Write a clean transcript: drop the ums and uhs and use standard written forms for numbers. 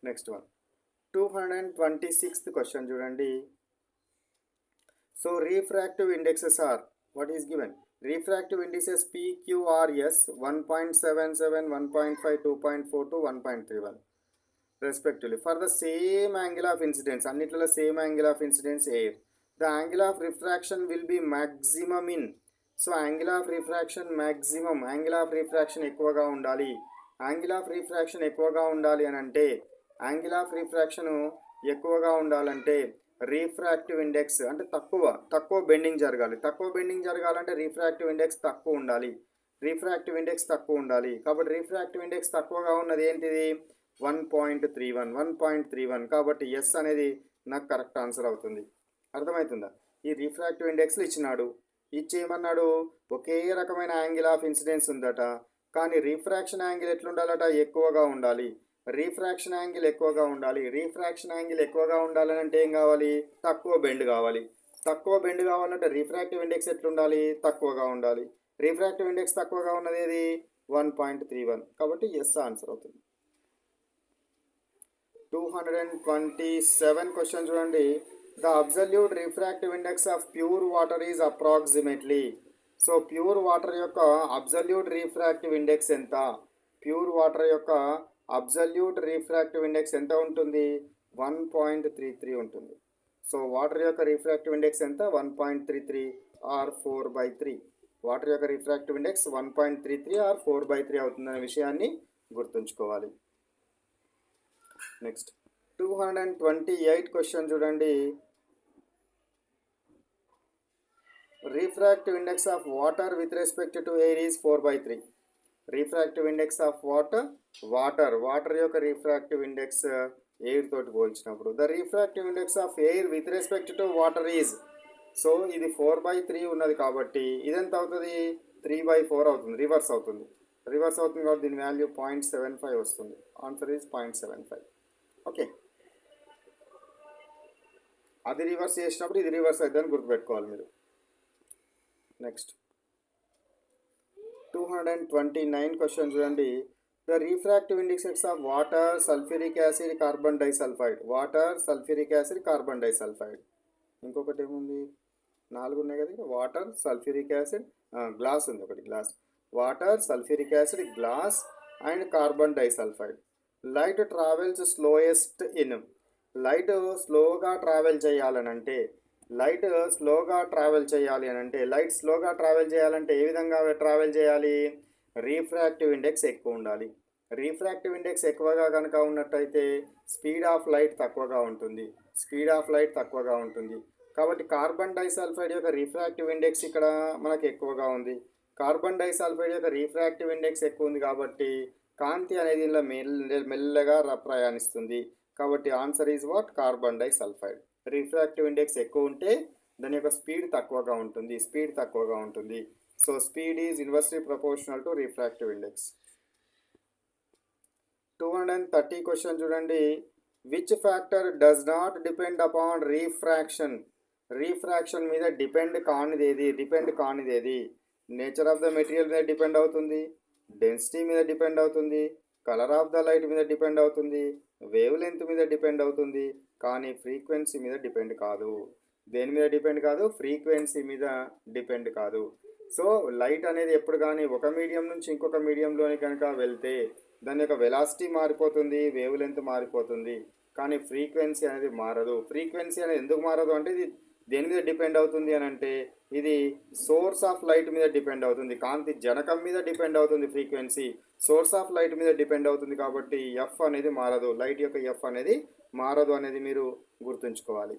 Next one 226th question చూడండి. So refractive indexes are what is given. Refractive indices PQRS 1.77, 1.5, 2.42, 1.31 respectively for the same angle of incidence. అన్నిట్లలో same angle of incidence air. The angle of refraction will be maximum in. So angle of refraction maximum, angle of refraction ఎక్కువగా ఉండాలి. angle of refraction ఎక్కువగా ఉండాలి అని అంటే angle of refraction ఎక్కువగా ఉండాలంటే refractive index అంటే తక్కువ బెండింగ్ జరగాలి. తక్కువ బెండింగ్ జరగాలంటే రీఫ్రాక్టివ్ ఇండెక్స్ తక్కువ ఉండాలి. రీఫ్రాక్టివ్ ఇండెక్స్ తక్కువ ఉండాలి. కాబట్టి రీఫ్రాక్టివ్ ఇండెక్స్ తక్కువగా ఉన్నది ఏంటిది 1.31, 1.31. కాబట్టి ఎస్ అనేది నాకు కరెక్ట్ ఆన్సర్ అవుతుంది. అర్థమవుతుందా. ఈ రీఫ్రాక్టివ్ ఇండెక్స్లు ఇచ్చినాడు, ఇచ్చేయమన్నాడు. ఒకే రకమైన యాంగిల్ ఆఫ్ ఇన్సిడెన్స్ ఉందట, కానీ రీఫ్రాక్షన్ యాంగిల్ ఎట్లుండాలట, ఎక్కువగా ఉండాలి. రీఫ్రాక్షన్ యాంగిల్ ఎక్కువగా ఉండాలి. రీఫ్రాక్షన్ యాంగిల్ ఎక్కువగా ఉండాలంటే ఏం కావాలి, తక్కువ బెండ్ కావాలి. తక్కువ బెండ్ కావాలంటే రీఫ్రాక్టివ్ ఇండెక్స్ ఎట్లుండాలి, తక్కువగా ఉండాలి. రీఫ్రాక్టివ్ ఇండెక్స్ తక్కువగా ఉన్నది ఏది 1.31. కాబట్టి ఎస్ ఆన్సర్ అవుతుంది. 227 క్వశ్చన్ చూడండి. The absolute refractive index of pure water is approximately. So pure water యొక్క అబ్సల్యూట్ రిఫ్రాక్టివ్ ఇండెక్స్ ఎంత, ప్యూర్ వాటర్ యొక్క అబ్సల్యూట్ రిఫ్రాక్టివ్ ఇండెక్స్ ఎంత ఉంటుంది, 1.33 ఉంటుంది. సో వాటర్ యొక్క రిఫ్రాక్టివ్ ఇండెక్స్ ఎంత, 1.33 ఆర్ 4/3. వాటర్ యొక్క రిఫ్రాక్టివ్ ఇండెక్స్ 1.33 ఆర్ 4/3 అవుతుందనే విషయాన్ని గుర్తుంచుకోవాలి. నెక్స్ట్ 228 క్వశ్చన్ చూడండి. Refractive index of water with respect to air is 4/3. Refractive index of water యొక్క రిఫ్రాక్టివ్ ఇండెక్స్ ఎయిర్ తోటి పోల్చినప్పుడు the refractive index of air with respect to water is. So ఇది 4/3 ఉన్నది కాబట్టి ఇదెంత అవుతుంది, 3/4 అవుతుంది. రివర్స్ అవుతుంది కాబట్టి దీని వాల్యూ 0.75 వస్తుంది. Answer is 0.75. ఓకే, అది రివర్స్ చేసినప్పుడు ఇది రివర్స్ అవుతుందని గుర్తుపెట్టుకోవాలి మీరు. నెక్స్ట్ 229 క్వశ్చన్ చూడండి. The refractive indexes of water, sulphuric acid, carbon disulphide. Water, sulphuric acid, carbon disulphide. ఇంకొకటి ఏముంది, 4 ఉన్నాయి కదా. వాటర్, సల్ఫ్యూరిక్ యాసిడ్, గ్లాస్ ఉంది ఒకటి, glass. Water, sulphuric acid, glass and carbon disulphide. Light travels slowest in. Light స్లోగా travel చేయాలనంటే light స్లోగా travel చేయాలంటే ఏ విధంగా ట్రావెల్ చేయాలి, రీఫ్రాక్టివ్ ఇండెక్స్ ఎక్కువ ఉండాలి. రీఫ్రాక్టివ్ ఇండెక్స్ ఎక్కువగా కనుక ఉన్నట్టయితే స్పీడ్ ఆఫ్ లైట్ తక్కువగా ఉంటుంది. కాబట్టి కార్బన్ డైసల్ఫైడ్ యొక్క రిఫ్రాక్టివ్ ఇండెక్స్ ఇక్కడ మనకు ఎక్కువగా ఉంది. కార్బన్ డైసల్ఫైడ్ యొక్క రిఫ్రాక్టివ్ ఇండెక్స్ ఎక్కువ ఉంది కాబట్టి కాంతి అనేది ఇలా మెల్లగా ప్రయాణిస్తుంది. కాబట్టి answer is what, carbon disulphide. Refractive index ఎక్కువ ఉంటే దాని యొక్క స్పీడ్ తక్కువగా ఉంటుంది. So speed is inversely proportional to refractive index. 230 question చూడండి. Which factor does not depend upon refraction మీద డిపెండ్ కానిది ఏది. నేచర్ ఆఫ్ ద మెటీరియల్ మీద డిపెండ్ అవుతుంది, డెన్సిటీ మీద డిపెండ్ అవుతుంది, కలర్ ఆఫ్ ద లైట్ మీద డిపెండ్ అవుతుంది, వేవ్ లెంత్ మీద డిపెండ్ అవుతుంది, కానీ ఫ్రీక్వెన్సీ మీద డిపెండ్ కాదు. దేని మీద డిపెండ్ కాదు, ఫ్రీక్వెన్సీ మీద డిపెండ్ కాదు. సో లైట్ అనేది ఎప్పుడు కానీ ఒక మీడియం నుంచి ఇంకొక మీడియంలోని కనుక వెళ్తే దాని యొక్క వెలాసిటీ మారిపోతుంది, వేవ్ లెంత్ మారిపోతుంది, కానీ ఫ్రీక్వెన్సీ అనేది మారదు. ఫ్రీక్వెన్సీ అనేది ఎందుకు మారదు అంటే ఇది దేని మీద డిపెండ్ అవుతుంది అని అంటే ఇది సోర్స్ ఆఫ్ లైట్ మీద డిపెండ్ అవుతుంది, కాంతి జనకం మీద డిపెండ్ అవుతుంది. ఫ్రీక్వెన్సీ సోర్స్ ఆఫ్ లైట్ మీద డిపెండ్ అవుతుంది కాబట్టి ఎఫ్ అనేది మారదు, లైట్ యొక్క ఎఫ్ అనేది మారదు అనేది మీరు గుర్తుంచుకోవాలి.